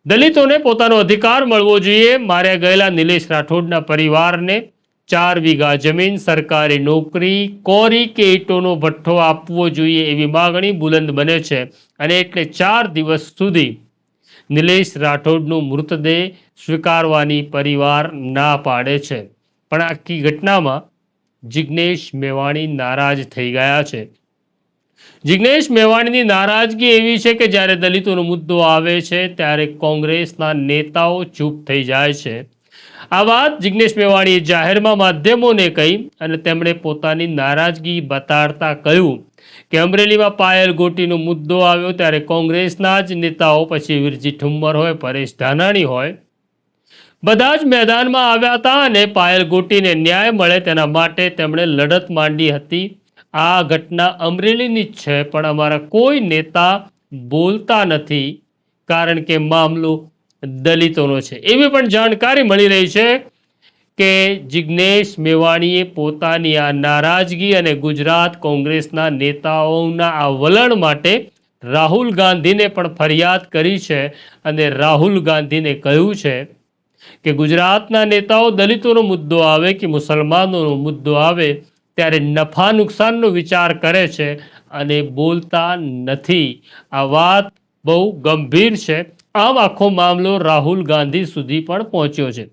દલિતોને પોતાનો અધિકાર મળવો જોઈએ। માર્યા ગયેલા નિલેશ રાઠોડના પરિવારને 4 વીઘા જમીન, સરકારી નોકરી, કોરી કે ઈંટોનો ભઠ્ઠો આપવો જોઈએ એવી માગણી બુલંદ બને છે અને એટલે 4 દિવસ સુધી નિલેશ રાઠોડનું મૃતદેહ સ્વીકારવાની પરિવાર ના પાડે છે। પણ આખી ઘટનામાં જિગ્નેશ મેવાણી નારાજ થઈ ગયા છે। જિગ્નેશ મેવાણીની નારાજગી એવી છે કે જ્યારે દલિતોનો મુદ્દો આવે છે ત્યારે કોંગ્રેસના નેતાઓ ચૂપ થઈ જાય છે। આ વાત જિગ્નેશ મેવાણીએ જાહેરમાં માધ્યમોને કહી અને તેમણે પોતાની નારાજગી બતાડતા કહ્યું કે અમરેલીમાં પાયલ ગોટીનો મુદ્દો આવ્યો ત્યારે કોંગ્રેસના જ નેતાઓ, પછી વીરજી ઠુમ્મર હોય, પરેશ ધાનાણી હોય, બધા જ મેદાનમાં આવ્યા હતા અને પાયલ ગોટીને ન્યાય મળે તેના માટે તેમણે લડત માંડી હતી। આ ઘટના અમરેલીની જ છે, પણ અમારા કોઈ નેતા બોલતા નથી કારણ કે મામલો દલિતોનો છે। એવી પણ જાણકારી મળી રહી છે કે જિગ્નેશ મેવાણીએ પોતાની આ નારાજગી અને ગુજરાત કોંગ્રેસના નેતાઓના આ વલણ માટે રાહુલ ગાંધીને પણ ફરિયાદ કરી છે અને રાહુલ ગાંધીને કહ્યું છે કે ગુજરાતના નેતાઓ દલિતોનો મુદ્દો આવે કે મુસલમાનોનો મુદ્દો આવે ત્યારે નફા નુકસાનનો વિચાર કરે છે અને બોલતા નથી। આ વાત બહુ ગંભીર છે। આમ આખો મામલો રાહુલ ગાંધી સુધી પણ પહોંચ્યો છે।